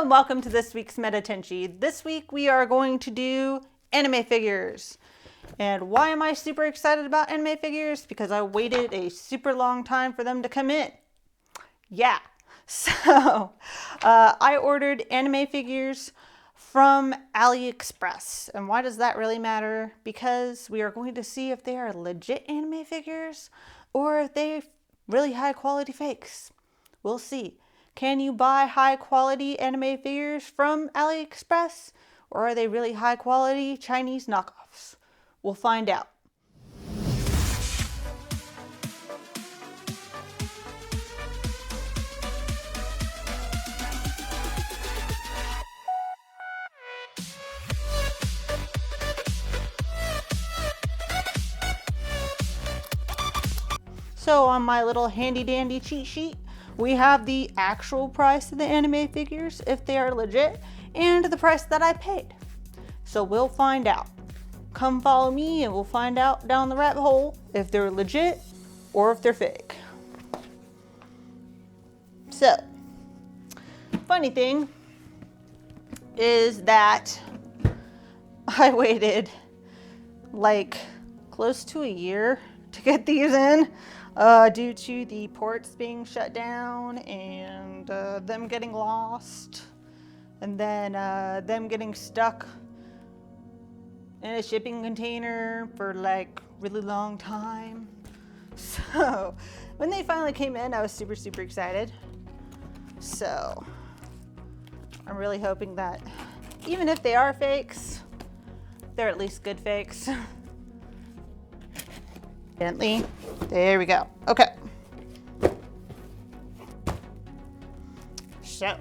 and welcome to this week's Metatenshi. This week we are going to do anime figures. And why am I super excited about anime figures? Because I waited a super long time for them to come in. Yeah, so I ordered anime figures from Aliexpress. And why does that really matter? Because we are going to see if they are legit anime figures or if they're really high quality fakes. We'll see. Can you buy high quality anime figures from Aliexpress? Or are they really high quality Chinese knockoffs? We'll find out. So on my little handy dandy cheat sheet, we have the actual price of the anime figures, if they are legit, and the price that I paid. So we'll find out. Come follow me and we'll find out down the rabbit hole if they're legit or if they're fake. So, funny thing is that I waited like close to a year to get these in. Due to the ports being shut down and them getting lost, and then them getting stuck in a shipping container for like really long time. So when they finally came in, I was super excited. So I'm really hoping that even if they are fakes, they're at least good fakes. Gently. There we go. Okay. So.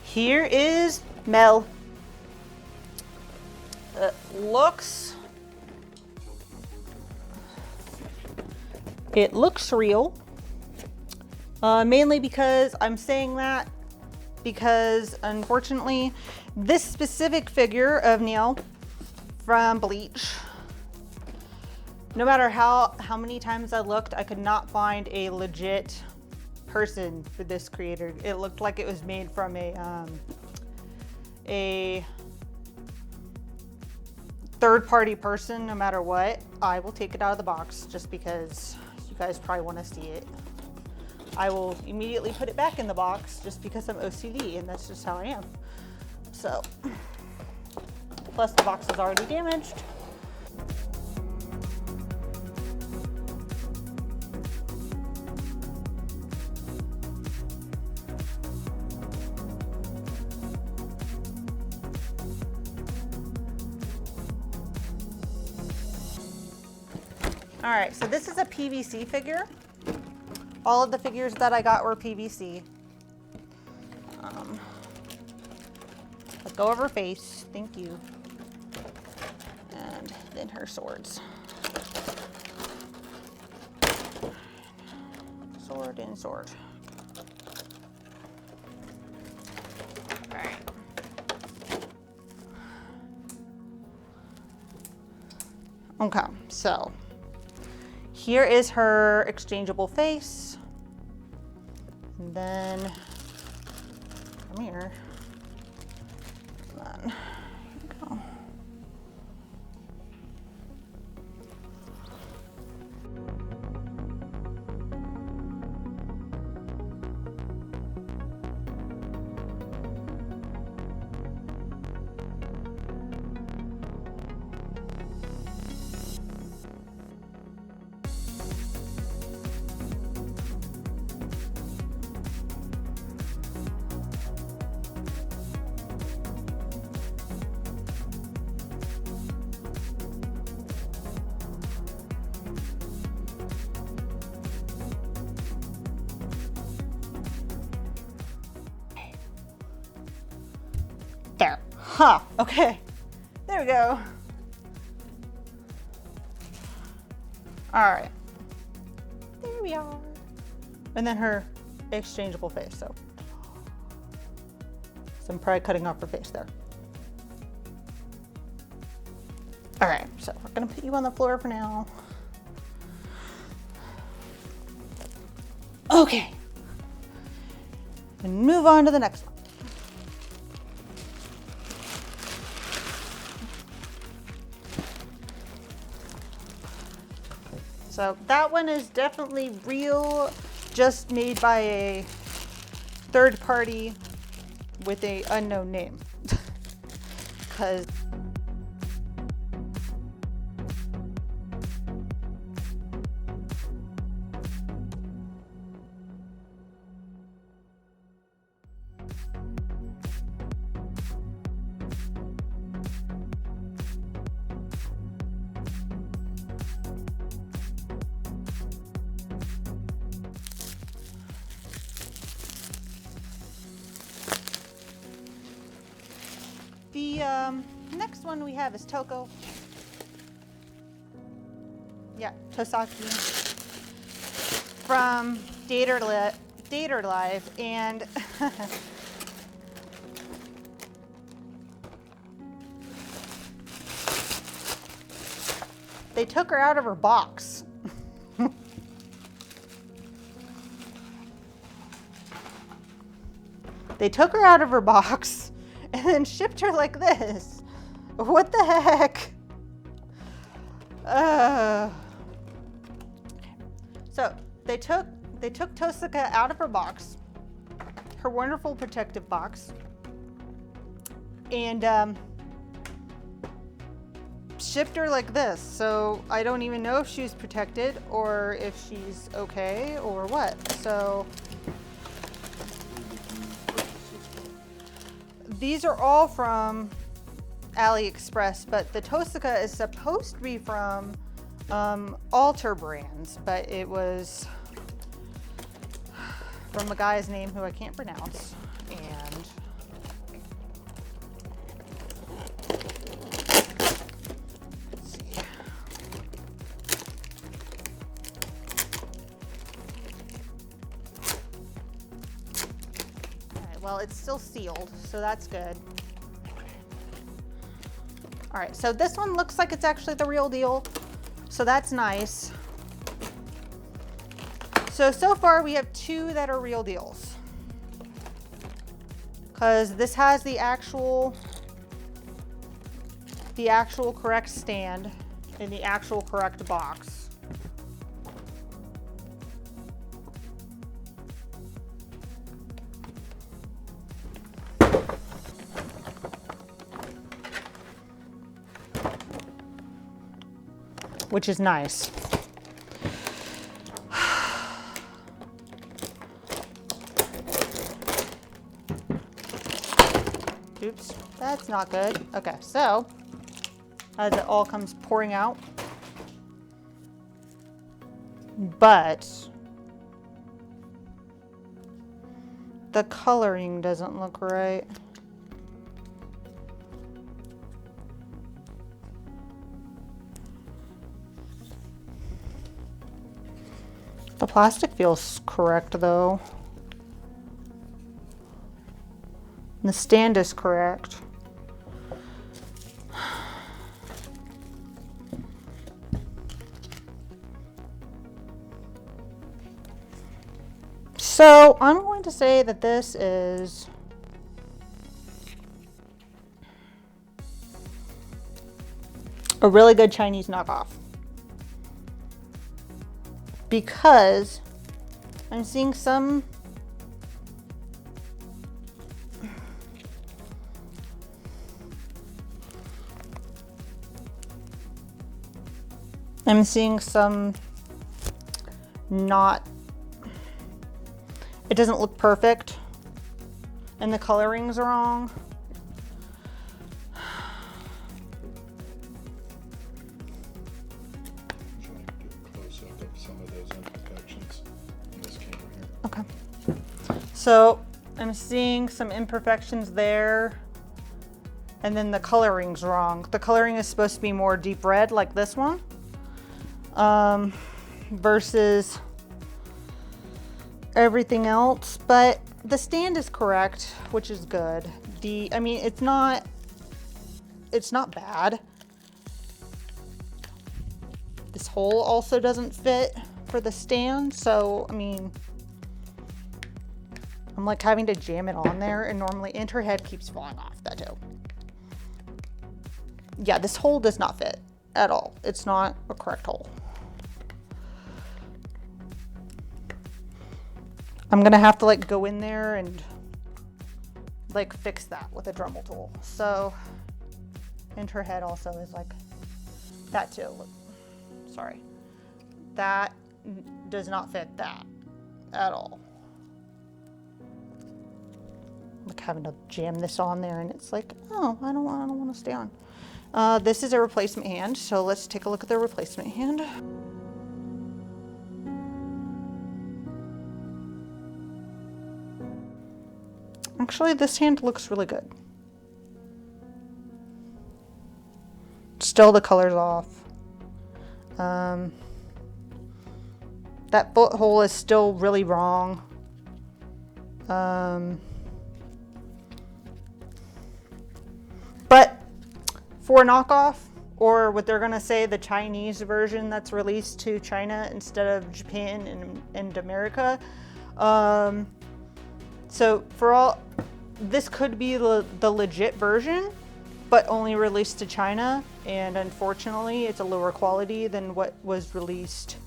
Here is Mel. It looks real. Mainly because I'm saying that because unfortunately this specific figure of Neil from Bleach, no matter how many times I looked, I could not find a legit person for this creator. It looked like it was made from a third-party person. No matter what, I will take it out of the box just because you guys probably want to see it. I will immediately put it back in the box just because I'm OCD and that's just how I am. So, plus the box is already damaged. All right, so this is a PVC figure. All of the figures that I got were PVC. Let go of her face, thank you. And then her swords. Sword and sword. All right. Okay, so here is her exchangeable face. And then, come here. And then, here we go. There. Huh. Okay. There we go. All right. There we are. And then her exchangeable face. So I'm probably cutting off her face there. All right. So we're going to put you on the floor for now. Okay. And move on to the next one. So that one is definitely real, just made by a third party with a unknown name. Because the next one we have is Toko. Yeah, Tosaki from Dater Live, and they took her out of her box. They took her out of her box and then shipped her like this. What the heck? So they took Tosaka out of her box, her wonderful protective box, and shipped her like this. So I don't even know if she's protected or if she's okay or what. So these are all from Aliexpress, but the Tosaka is supposed to be from Alter Brands, but it was from a guy's name who I can't pronounce. And let's see. All right, well, it's still sealed, so that's good. All right, so this one looks like it's actually the real deal, so that's nice. So far we have two that are real deals, because this has the actual correct stand in the actual correct box. Which is nice. Oops, that's not good. Okay, so as it all comes pouring out, but the coloring doesn't look right. The plastic feels correct though. And the stand is correct. So I'm going to say that this is a really good Chinese knockoff, because I'm seeing some not, it doesn't look perfect and the coloring's wrong. Some of those imperfections in this can here. Okay. So I'm seeing some imperfections there, and then the coloring's wrong. The coloring is supposed to be more deep red like this one, versus everything else, but the stand is correct, which is good. I mean, it's not bad. This hole also doesn't fit for the stand, so I mean, I'm like having to jam it on there, and normally, and her head keeps falling off that too. Yeah, this hole does not fit at all. It's not a correct hole. I'm gonna have to like go in there and like fix that with a Dremel tool. So, and her head also is like that too. Sorry, that does not fit that at all. Like having to jam this on there, and it's like, oh, I don't want to stay on. This is a replacement hand, so let's take a look at the replacement hand. Actually, this hand looks really good. Still, the color's off. That foot hole is still really wrong. But for a knockoff, or what they're gonna say, the Chinese version that's released to China instead of Japan and America. So for all, this could be the legit version, but only released to China, and unfortunately it's a lower quality than what was released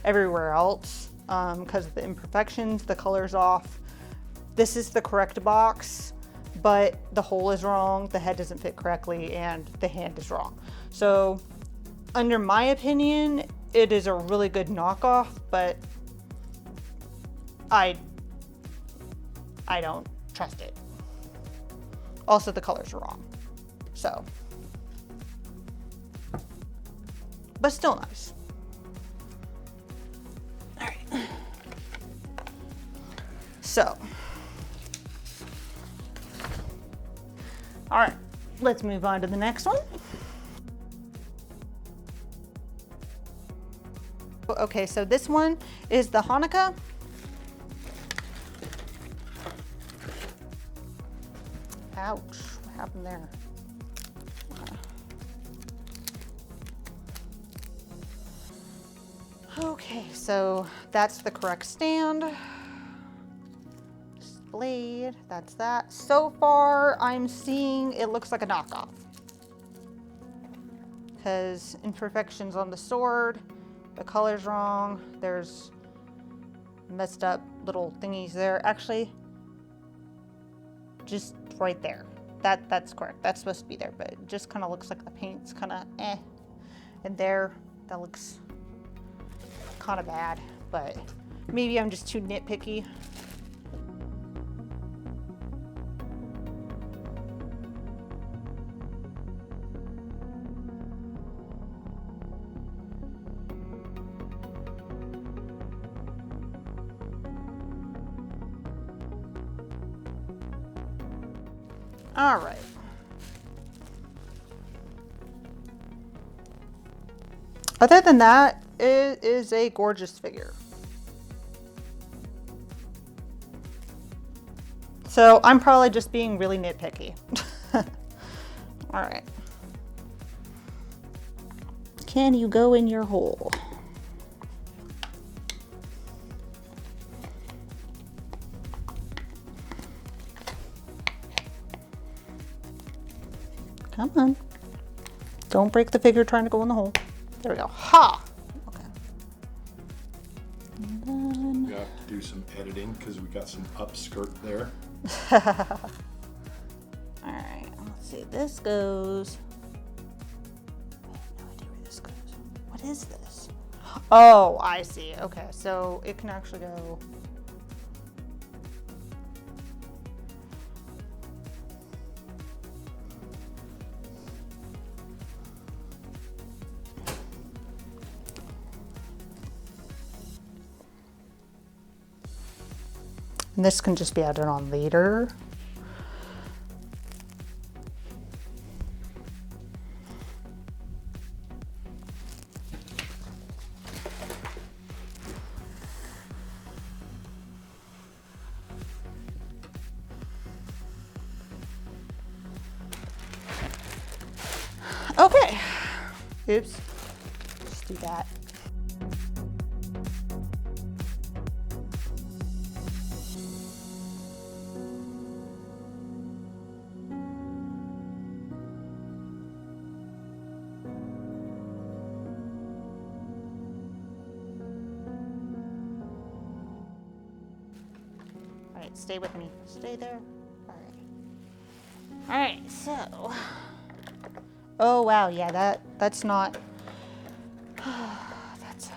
everywhere else because of the imperfections, the color's off. This is the correct box, but the hole is wrong, the head doesn't fit correctly, and the hand is wrong. So under my opinion, it is a really good knockoff, but I don't trust it. Also, the colors are wrong. So, but still nice. All right. So, all right, let's move on to the next one. Okay, so this one is the Hanukkah. Ouch, what happened there? Okay, so that's the correct stand. Blade, that's that. So far, I'm seeing it looks like a knockoff. Because imperfections on the sword, the color's wrong, there's messed up little thingies there. Actually, just right there. That's correct. That's supposed to be there, but it just kind of looks like the paint's kind of eh. And there, that looks kind of bad, but maybe I'm just too nitpicky. All right. Other than that, it is a gorgeous figure. So I'm probably just being really nitpicky. All right. Can you go in your hole? Come on. Don't break the figure trying to go in the hole. There we go. Ha! Okay. And then... We have to do some editing because we got some upskirt there. Alright, let's see. This goes... I have no idea where this goes. What is this? Oh, I see. Okay, so it can actually go... And this can just be added on later. Okay. Oops. Let's do that. right, stay with me. Stay there. All right. All right, so. Oh wow, yeah, that's not. That's.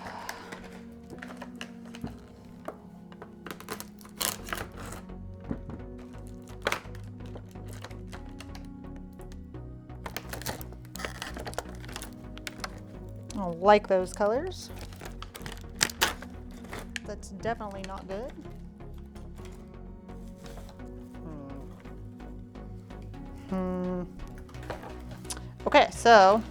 I don't like those colors. That's definitely not good. Okay, so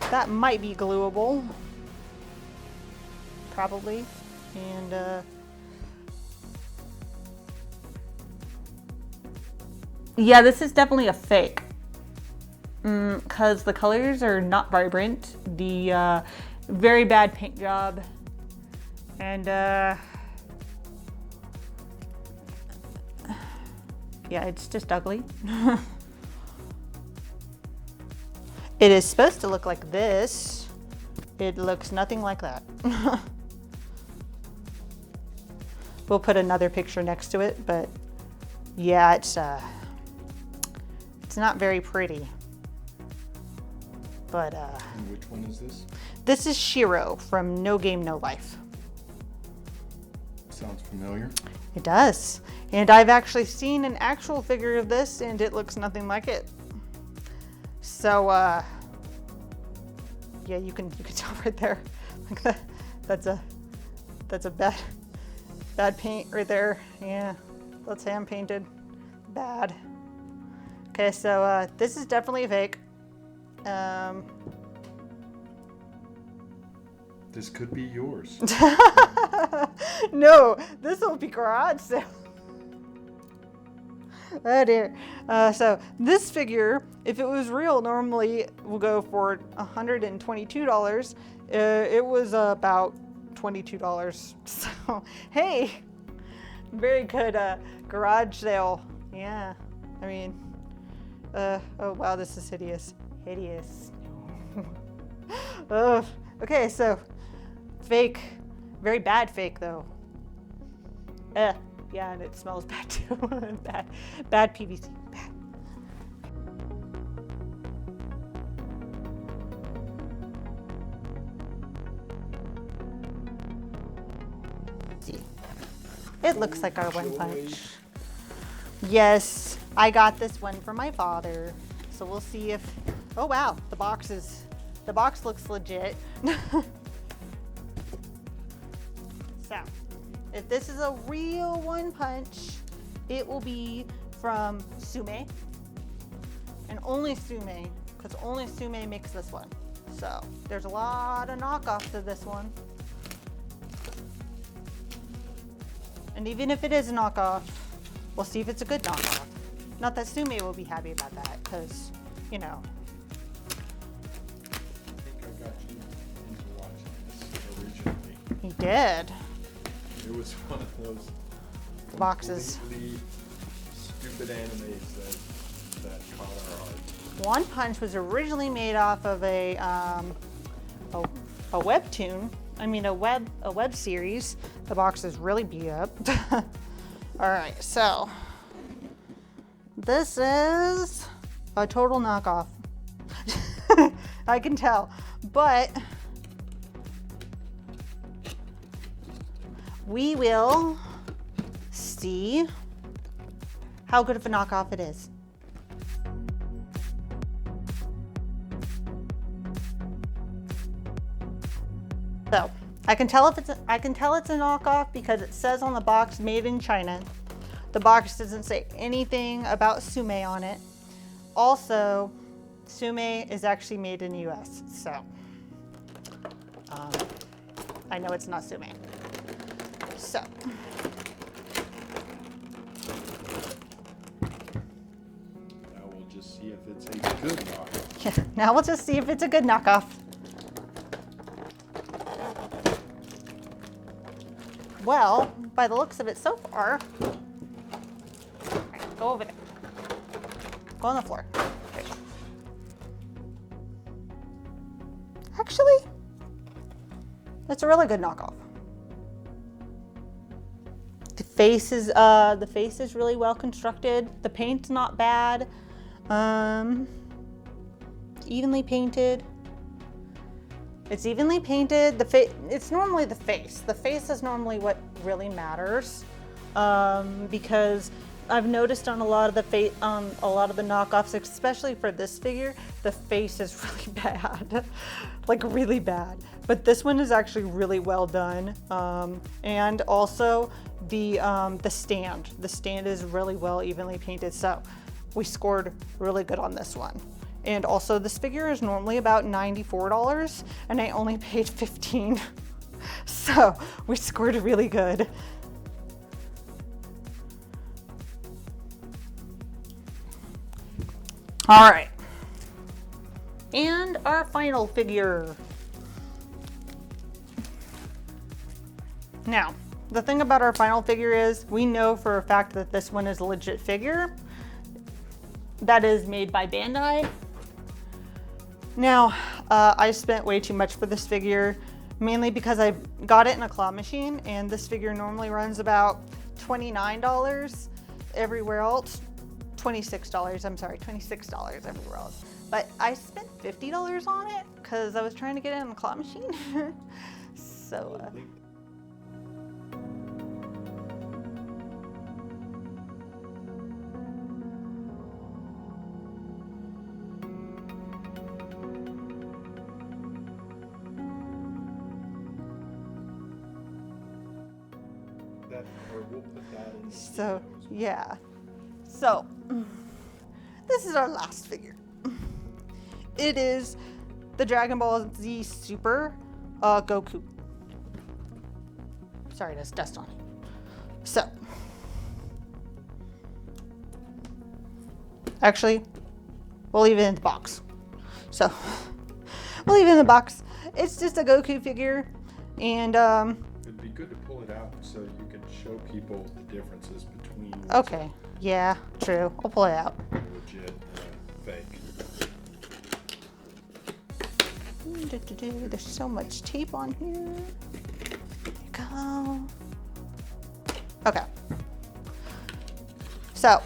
that might be gluable, probably, and yeah, this is definitely a fake, because the colors are not vibrant. The very bad paint job, and yeah, it's just ugly. It is supposed to look like this. It looks nothing like that. We'll put another picture next to it, but yeah, it's not very pretty. But And which one is this? this is Shiro from No Game No Life. Sounds familiar. It does. And I've actually seen an actual figure of this and it looks nothing like it. So yeah, you can tell right there. Like that. That's a bad paint right there. Yeah. That's hand painted. Bad. Okay, so this is definitely fake. This could be yours. No, this will be garage sale. Oh dear. So this figure, if it was real, normally will go for $122. It was about $22. So hey, very good garage sale. Yeah. I mean, oh wow, this is hideous. Hideous. Oh, okay, so fake, very bad fake though. Yeah, and it smells bad too. bad PVC. Bad. See, it looks like our One Punch. Yes, I got this one for my father. So we'll see if. Oh wow, the box looks legit. So, if this is a real One Punch, it will be from Sume. And only Sume, because only Sume makes this one. So, there's a lot of knockoffs of this one. And even if it is a knockoff, we'll see if it's a good knockoff. Not that Sume will be happy about that, because, you know. I think I got you into watching this originally. He did. It was one of those Boxes. completely stupid animes that caught our heart. One Punch was originally made off of a webtoon. I mean a web series. The box is really beat up. All right, so this is a total knockoff. I can tell, but we will see how good of a knockoff it is. So I can tell it's a knockoff because it says on the box made in China. The box doesn't say anything about Sume on it. Also, Sume is actually made in the US, so I know it's not Sume. So Now we'll just see if it's a good knockoff. yeah, now we'll just see if it's a good knockoff. Well, by the looks of it so far, all right, go over there. Go on the floor. Right. Actually, it's a really good knockoff. The face is really well constructed. The paint's not bad. Evenly painted. It's evenly painted. It's normally the face. The face is normally what really matters, because I've noticed on a lot of the knockoffs, especially for this figure, the face is really bad, like really bad. But this one is actually really well done, and also the stand. The stand is really well evenly painted, so we scored really good on this one. And also, this figure is normally about $94, and I only paid $15, so we scored really good. All right, and our final figure. Now, the thing about our final figure is we know for a fact that this one is a legit figure that is made by Bandai. Now, I spent way too much for this figure, mainly because I got it in a claw machine, and this figure normally runs about $29 everywhere else. $26, I'm sorry, $26 everywhere else. But I spent $50 on it because I was trying to get it in a claw machine. So, we'll put that in the so yeah. So, this is our last figure. It is the Dragon Ball Z Super Goku. Sorry, there's dust on it. So, actually, we'll leave it in the box. So, we'll leave it in the box. It's just a Goku figure, and it'd be good to pull it out so you can show people the differences between okay, yeah, true. I'll pull it out. legit and fake. There's so much tape on here. There you go. Okay. So,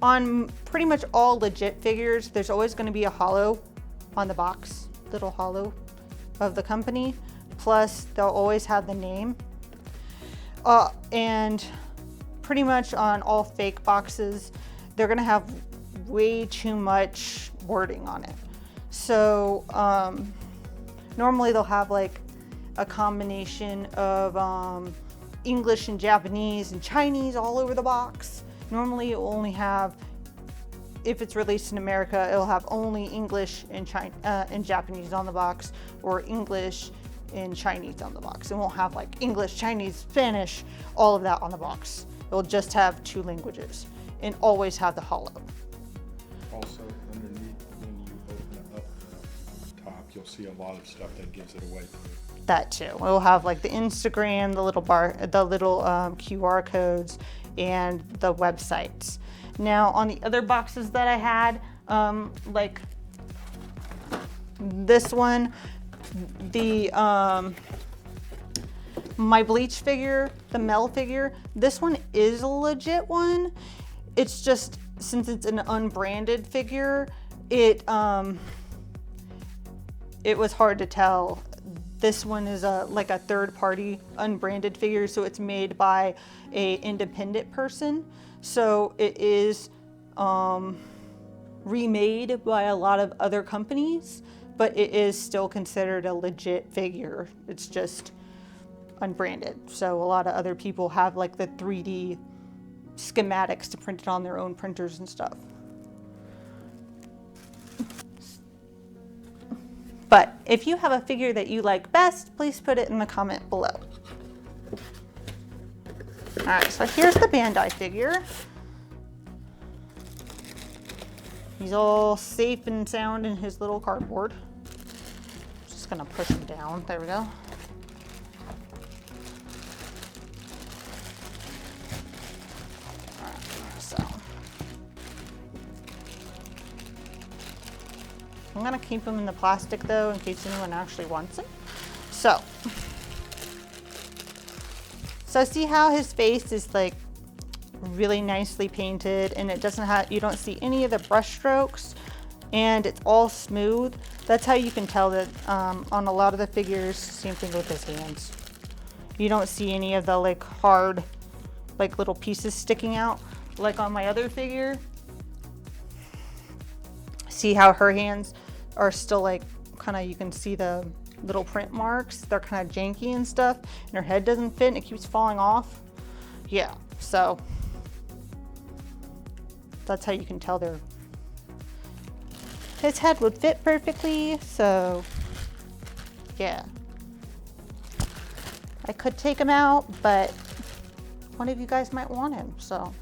on pretty much all legit figures, there's always going to be a holo on the box, little holo of the company. Plus, they'll always have the name. And pretty much on all fake boxes, they're going to have way too much wording on it. So, normally they'll have like a combination of English and Japanese and Chinese all over the box. Normally it will only have, if it's released in America, it'll have only English and Japanese on the box, or English and Chinese on the box. It won't have like English, Chinese, Spanish, all of that on the box. It'll just have 2 languages and always have the holo. Also, underneath, when you open it up on top, you'll see a lot of stuff that gives it away too. That too. We'll have like the Instagram, the little QR codes, and the websites. Now, on the other boxes that I had, like this one, the my Bleach figure, the Mel figure, this one is a legit one. It's just, since it's an unbranded figure, it was hard to tell. This one is like a third-party unbranded figure, so it's made by a independent person. So it is remade by a lot of other companies, but it is still considered a legit figure. It's just unbranded. So a lot of other people have like the 3D schematics to print it on their own printers and stuff. But if you have a figure that you like best, please put it in the comment below. All right, so here's the Bandai figure. He's all safe and sound in his little cardboard. Just gonna push him down. There we go. All right, so I'm gonna keep him in the plastic though, in case anyone actually wants him. So So see how his face is like really nicely painted, and it doesn't have, you don't see any of the brush strokes, and it's all smooth. That's how you can tell that on a lot of the figures. Same thing with his hands. You don't see any of the like hard, like little pieces sticking out like on my other figure. See how her hands are still like kind of, you can see the little print marks. They're kind of janky and stuff, and her head doesn't fit and it keeps falling off. Yeah, so that's how you can tell they're, his head would fit perfectly. So yeah, I could take him out, but one of you guys might want him, so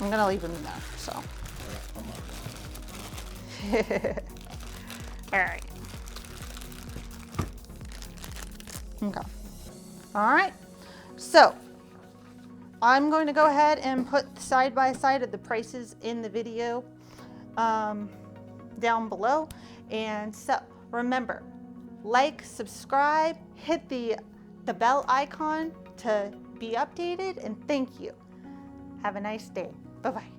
I'm gonna leave him in there. So all right. Okay. All right. So I'm going to go ahead and put side by side of the prices in the video down below. And so remember, like, subscribe, hit the bell icon to be updated, and thank you. Have a nice day. Bye-bye.